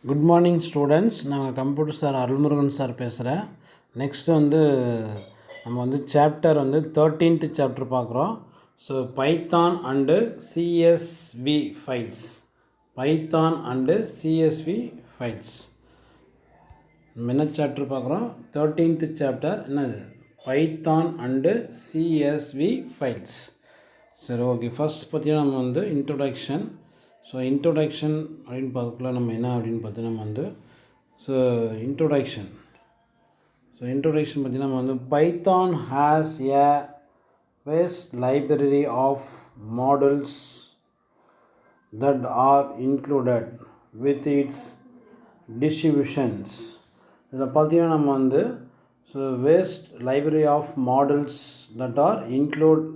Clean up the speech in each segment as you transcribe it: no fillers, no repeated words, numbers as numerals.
Good morning students. நாங்கள் computer sir Arulmurugan sir பேசுகிறேன். Next நம்ம சாப்டர் 13th சாப்டர் பார்க்குறோம். So Python and CSV files. Python and CSV files. நம்ம என்ன chapter பார்க்குறோம்? 13th chapter. என்னது? Python and CSV files. சரி, ஓகே. ஃபஸ்ட் பார்த்தீங்கன்னா நம்ம இன்ட்ரொடக்ஷன். ஸோ இன்ட்ரொடக்ஷன் அப்படின்னு பார்க்கல நம்ம என்ன அப்படின்னு பார்த்தீங்கன்னா இன்ட்ரொடக்ஷன் பார்த்தீங்கன்னா நம்ம Python has a vast library of models that are included with its distributions. இதில் பார்த்தீங்கன்னா நம்ம vast library of models that are included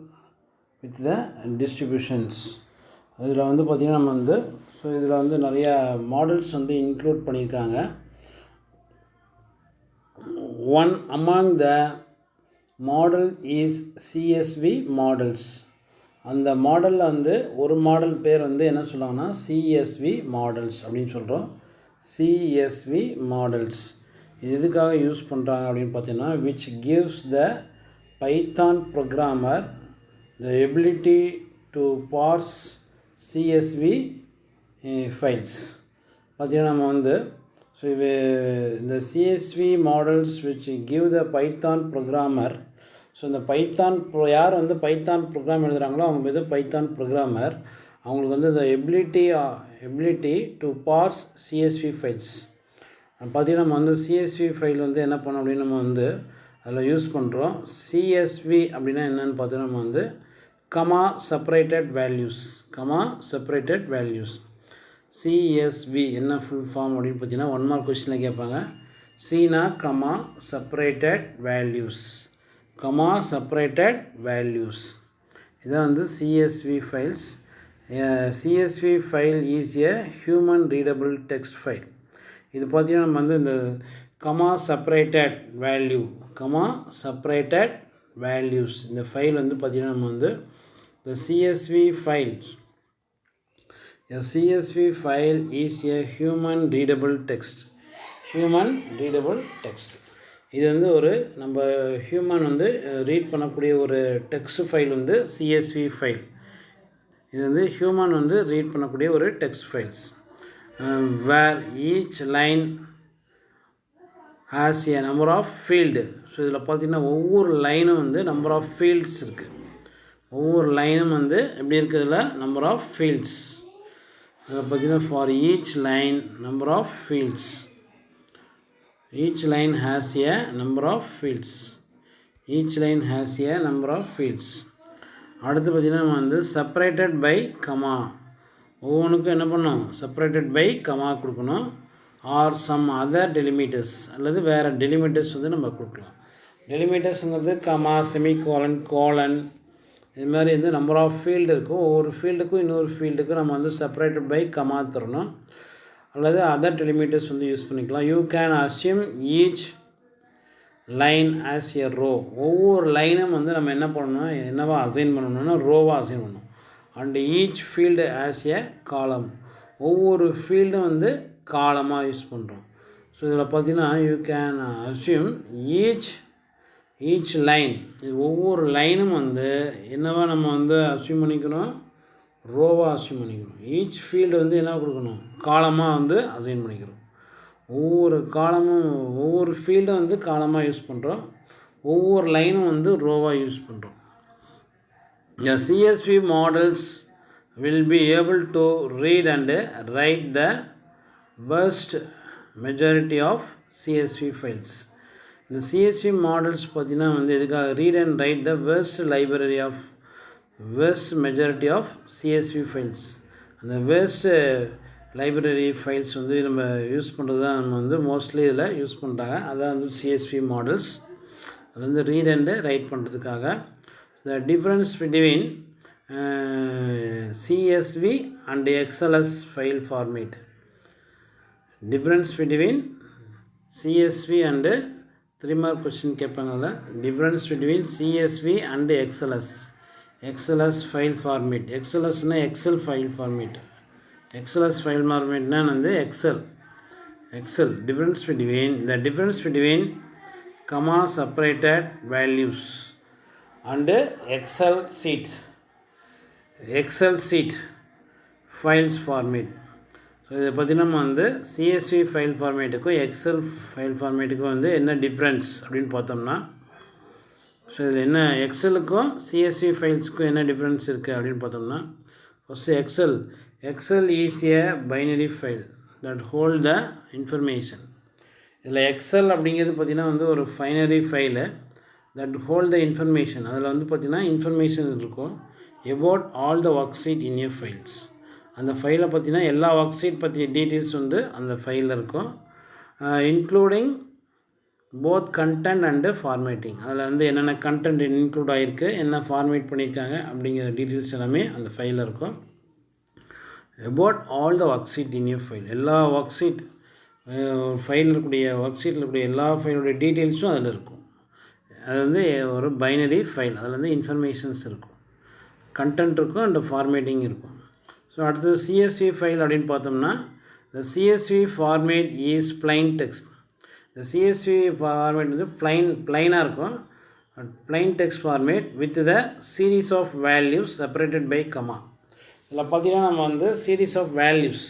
with the distributions. இதில் பார்த்திங்கன்னா நம்ம இதில் நிறையா மாடல்ஸ் இன்க்ளூட் பண்ணியிருக்காங்க. One among the model is CSV models. அந்த மாடலில் ஒரு மாடல் பேர் என்ன சொல்லுவாங்கன்னா சிஎஸ்வி மாடல்ஸ் அப்படின்னு சொல்கிறோம். சிஎஸ்வி மாடல்ஸ் இது எதுக்காக யூஸ் பண்ணுறாங்க அப்படின்னு பார்த்தீங்கன்னா which gives the Python programmer the ability to parse CSV files. பார்த்தீங்கன்னா நம்ம ஸோ இந்த CSV models which give the Python programmer. So இந்த பைத்தான் யார் பைத்தான் ப்ரோக்ராம் எழுதுகிறாங்களோ அவங்க பைத்தான் ப்ரோக்ராமர். அவங்களுக்கு the ability to parse CSV files. பார்த்தீங்கன்னா நம்ம CSV file என்ன பண்ணோம் அப்படின்னு நம்ம அதில் யூஸ் பண்ணுறோம். CSV அப்படின்னா என்னென்னு பார்த்தீங்கன்னா நம்ம comma separated values. CSV என்ன ஃபுல் ஃபார்ம் அப்படின்னு பார்த்தீங்கன்னா 1 மார்க் கொஸ்டினில் கேட்பாங்க. சீனா comma separated values. இதான் CSV files. CSV file is a human readable text file. இது பார்த்தீங்கன்னா நம்ம இந்த comma separated values இந்த ஃபைல் பார்த்தீங்கன்னா நம்ம the CSV files. A CSV file is a human readable text. இது ஒரு நம்ம ஹியூமன் ரீட் பண்ணக்கூடிய ஒரு டெக்ஸ்ட் ஃபைல் CSV ஃபைல். இது ஹியூமன் ரீட் பண்ணக்கூடிய ஒரு text files. where each line has a number of field. So இதில் பார்த்தீங்கன்னா ஒவ்வொரு லைனும் நம்பர் ஆஃப் ஃபீல்ட்ஸ் இருக்குது. ஒவ்வொரு லைனும் எப்படி இருக்குதுல நம்பர் ஆஃப் ஃபீல்ட்ஸ். அதில் பார்த்தீங்கன்னா for each line number of fields. Each line has a number of fields. அடுத்து பார்த்தீங்கன்னா நம்ம செப்பரேட்டட் பை கமா. ஒவ்வொன்றுக்கும் என்ன பண்ணணும்? செப்பரேட்டட் பை கமா கொடுக்கணும். ஆர் சம் அதர் டெலிமீட்டர்ஸ் அல்லது வேறு டெலிமீட்டர்ஸ் நம்ம கொடுக்கலாம். டெலிமீட்டர்ஸுங்கிறது கமா, செமிகோலன், கோலன், இது மாதிரி நம்பர் ஆஃப் ஃபீல்டு இருக்கும். ஒவ்வொரு ஃபீல்டுக்கும் இன்னொரு ஃபீல்டுக்கும் நம்ம செப்பரேட்டட் பை கமா தரணும். அல்லது அதர் டெலிமீட்டர்ஸ் யூஸ் பண்ணிக்கலாம். You can assume each line as a row. ஒவ்வொரு லைனும் நம்ம என்ன பண்ணணும்? என்னவா அசைன் பண்ணணும்னா ரோவாக அசைன் பண்ணணும். And each field as a column. ஒவ்வொரு ஃபீல்டும் காலமாக யூஸ் பண்ணுறோம். ஸோ இதில் பார்த்தீங்கன்னா you can assume each line. இது ஒவ்வொரு லைனும் என்னவா நம்ம அஸ்யூம் பண்ணிக்கணும்? ரோவாக அஸ்யூம் பண்ணிக்கணும். ஈச் ஃபீல்டு என்ன கொடுக்கணும்? காலமாக அசைன் பண்ணிக்கிறோம். ஒவ்வொரு காலமும் ஒவ்வொரு ஃபீல்டும் காலமாக யூஸ் பண்ணுறோம். ஒவ்வொரு லைனும் ரோவாக யூஸ் பண்ணுறோம். The CSV models will be able to read and write the vast majority of CSV files. இந்த CSV மாடல்ஸ் பார்த்தீங்கன்னா எதுக்காக? Read and right the vast majority of CSV files. அந்த வேஸ்ட் லைப்ரரி ஃபைல்ஸ் நம்ம use பண்ணுறது தான் நம்ம mostly இதில் use பண்ணுறாங்க. அதான் CSV மாடல்ஸ். அது ரீட் அண்டு ரைட் பண்ணுறதுக்காக. The difference between CSV and XLS file format. Difference between CSV and 3 mark question கேட்பாங்கல்ல. difference between CSV and XLS file format. XLS னா Excel file format. XLS file format னா XL. Excel, the difference between comma separated values and Excel sheet files format. So இதை பற்றி நம்ம வந்து CSV file ஃபார்மேட்டுக்கும் XL file ஃபார்மேட்டுக்கும் வந்து என்ன difference அப்படின்னு பார்த்தோம்னா, ஸோ இதில் என்ன எக்ஸலுக்கும் CSV ஃபைல்ஸுக்கும் என்ன டிஃப்ரென்ஸ் இருக்குது அப்படின்னு பார்த்தோம்னா, first Excel is a binary file that hold the information. இதில் எக்ஸல் அப்படிங்கிறது பார்த்திங்கன்னா வந்து ஒரு binary file that hold the information. அதில் வந்து பார்த்திங்கன்னா இன்ஃபர்மேஷன் இருக்கும் about all the worksheet in a files. அந்த ஃபைலை பார்த்தீங்கன்னா எல்லா ஒர்க் ஷீட் பற்றிய டீட்டெயில்ஸ் வந்து அந்த ஃபைலில் இருக்கும், including both content and formatting. அதில் வந்து என்னென்ன கண்டென்ட் இன்க்ளூட் ஆகிருக்கு, என்ன ஃபார்மேட் பண்ணியிருக்காங்க அப்படிங்கிற டீட்டெயில்ஸ் எல்லாமே அந்த ஃபைலில் இருக்கும். About all the worksheet in A file, எல்லா ஒர்க் ஷீட் ஃபைலில் இருக்கக்கூடிய ஒர்க் ஷீட்டில் இருக்கக்கூடிய எல்லா ஃபைலுடைய டீட்டெயில்ஸும் அதில் இருக்கும். அது வந்து ஒரு பைனரி ஃபைல், அதில் வந்து இன்ஃபர்மேஷன்ஸ் இருக்கும், கண்டென்ட் இருக்கும் அண்ட் ஃபார்மேட்டிங் இருக்கும். ஸோ அடுத்தது CSV ஃபைல் அப்படின்னு பார்த்தோம்னா, the CSV format is plain text. இந்த CSV ஃபார்மேட் வந்து ப்ளைனாக இருக்கும், plain text format with the series of values separated by comma. இதில் பார்த்தீங்கன்னா நம்ம வந்து சீரீஸ் ஆஃப் வேல்யூஸ்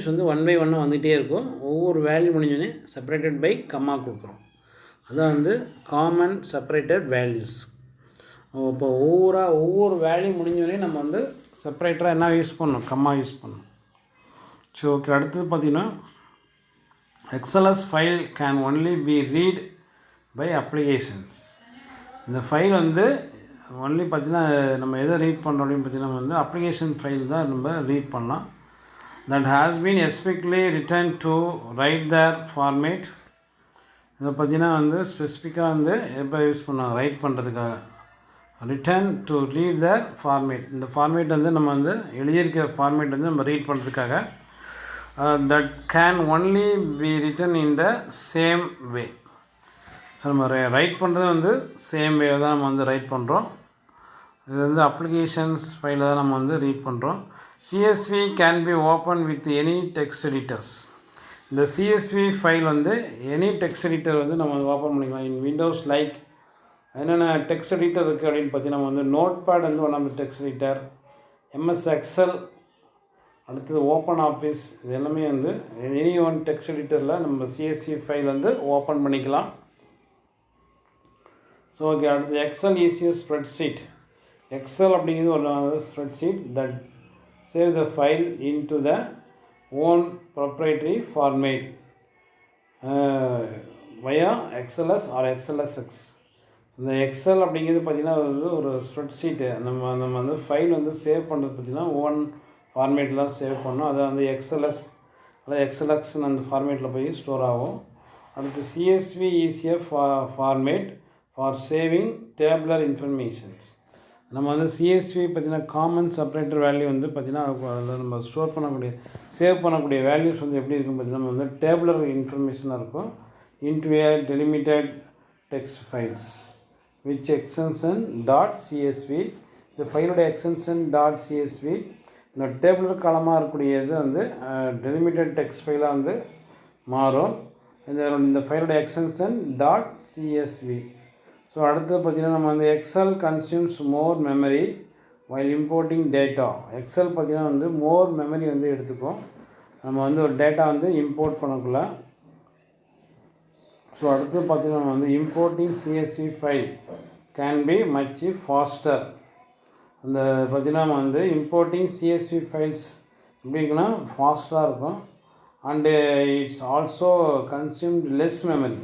வந்து 1 by 1 வந்துகிட்டே இருக்கும். ஒவ்வொரு வேல்யூ முடிஞ்சோடனே செப்பரேட்டட் பை கமா கொடுக்குறோம். அதான் வந்து காமன் செப்பரேட்டட் வேல்யூஸ். இப்போ ஒவ்வொரு வேல்யூ முடிஞ்சோடனே நம்ம வந்து செப்பரேட்டராக என்ன யூஸ் பண்ணணும், கம்மா யூஸ் பண்ணணும். சரி, ஓகே. அடுத்தது பார்த்திங்கன்னா, XLS file can only be read by applications. இந்த ஃபைல் வந்து ஒன்லி பார்த்திங்கன்னா நம்ம எதை ரீட் பண்ணுறோம் அப்படின்னு பார்த்திங்கன்னா வந்து அப்ளிகேஷன் ஃபைல் தான் நம்ம ரீட் பண்ணலாம். That has been specifically written to write their format. இதை பார்த்திங்கன்னா வந்து ஸ்பெசிஃபிக்காக வந்து எப்போ யூஸ் பண்ணுவாங்க, ரைட் பண்ணுறதுக்காக. Written to read the format, இந்த ஃபார்மேட் வந்து நம்ம வந்து எழுதியிருக்க ஃபார்மேட் வந்து நம்ம ரீட் பண்ணுறதுக்காக. That can only be written in the same way. So நம்ம ரைட் பண்ணுறது வந்து சேம் வே தான் நம்ம வந்து ரைட் பண்ணுறோம். இது வந்து அப்ளிகேஷன்ஸ் ஃபைலில் தான் நம்ம வந்து ரீட் பண்ணுறோம். CSV can be open with any text editors. இந்த CSV ஃபைல் வந்து எனி டெக்ஸ்ட் எடிட்டர் வந்து நம்ம வந்து ஓப்பன் பண்ணிக்கலாம். இன் விண்டோஸ் லைக் என்னென்ன டெக்ஸ்ட் எடிட்டர் இருக்குது அப்படின்னு பார்த்தீங்கன்னா நம்ம வந்து நோட்பேட் வந்து one of the text editor, MS Excel, அடுத்தது ஓப்பன் ஆஃபீஸ், இது எல்லாமே வந்து எனி ஒன் டெக்ஸ்ட் எடிட்டரில் நம்ம CSV ஃபைல் வந்து ஓப்பன் பண்ணிக்கலாம். So okay. அடுத்து எக்ஸல் ஈஸியாக ஸ்ப்ரெட்ஷீட். எக்ஸல் அப்படிங்கிறது ஒரு spreadsheet that save the file in to the own proprietary format via XLS or XLSX. இந்த எக்ஸல் அப்படிங்கிறது பார்த்திங்கன்னா வந்து ஒரு ஸ்ப்ரெட்ஷீட்டு. நம்ம வந்து ஃபைல் வந்து சேவ் பண்ணுறது பார்த்திங்கன்னா ஓன் ஃபார்மேட்லாம் சேவ் பண்ணோம். அதை வந்து XLS அல்லது XLXன்னு அந்த ஃபார்மேட்டில் போய் ஸ்டோர் ஆகும். அடுத்து CSV ஈஸியாக format for saving tabular informations. நம்ம வந்து CSV பார்த்திங்கன்னா காமன் செப்பரேட்டர் வேல்யூ வந்து பார்த்திங்கன்னா அதில் நம்ம ஸ்டோர் பண்ணக்கூடிய சேவ் பண்ணக்கூடிய வேல்யூஸ் வந்து எப்படி இருக்குன்னு பார்த்திங்கன்னா நம்ம வந்து டேபுலர் இன்ஃபர்மேஷனாக இருக்கும் into A delimited text files which extension .csv. இந்த ஃபைலோட எக்ஸ்டென்ஷன் .csv இந்த டேபிளர் காலமாக இருக்கக்கூடியது வந்து டெலிமிட்டட் டெக்ஸ்ட் ஃபைலாக வந்து மாறும். இந்த ஃபைலோட எக்ஸ்டென்ஷன் .csv. ஸோ அடுத்து பார்த்திங்கன்னா நம்ம வந்து Excel consumes more memory while importing data. Excel பார்த்திங்கன்னா வந்து மோர் மெமரி வந்து எடுத்துக்கும் நம்ம வந்து ஒரு டேட்டா வந்து இம்போர்ட் பண்ணக்குள்ள. ஸோ அடுத்து பார்த்திங்கன்னா நம்ம வந்து importing CSV file can be much pastor. அந்த பார்த்திங்கன்னா நம்ம வந்து இம்போர்ட்டிங் CSV ஃபைல்ஸ் எப்படி இருக்குன்னா ஃபாஸ்ட்டாக இருக்கும். And it's also consumed less memory.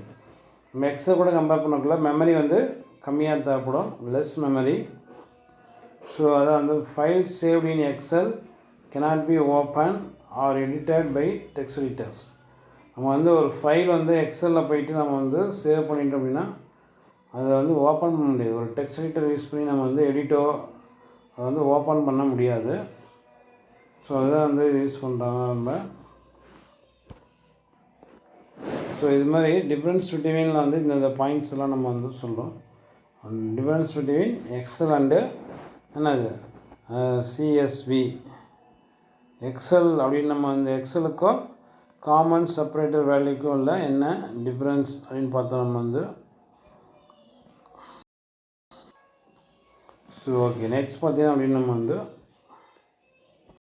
நம்ம எக்ஸல் கூட கம்பேர் பண்ணக்குள்ள மெமரி வந்து கம்மியாக தேவைப்படும், லெஸ் மெமரி. ஸோ அதான் வந்து file saved in Excel cannot be open or edited by text editors. நம்ம வந்து ஒரு ஃபைல் வந்து எக்ஸலில் போயிட்டு நம்ம வந்து சேவ் பண்ணிட்டோம் அப்படின்னா அதை வந்து ஓப்பன் பண்ண முடியாது. ஒரு டெக்ஸ்ட் எடிட்டர் யூஸ் பண்ணி நம்ம வந்து எடிட்டோ அதை வந்து ஓப்பன் பண்ண முடியாது. ஸோ அதுதான் வந்து யூஸ் பண்ணுறாங்க நம்ம. ஸோ இது மாதிரி டிஃப்ரென்ஸ் பிட்வீனில் வந்து இந்த பாயிண்ட்ஸ் எல்லாம் நம்ம வந்து சொல்கிறோம். டிஃப்ரென்ஸ் பிட்வீன் எக்ஸல் அண்டு என்னது CSV. எக்ஸல் அப்படின்னு நம்ம வந்து எக்ஸலுக்கும் காமன் செப்பரேட்டர் வேல்யூக்கும் இல்லை என்ன டிஃப்ரென்ஸ் அப்படின்னு பார்த்தோம் நம்ம வந்து. ஸோ ஓகே, நெக்ஸ்ட் பார்த்தீங்கன்னா அப்படின்னு நம்ம வந்து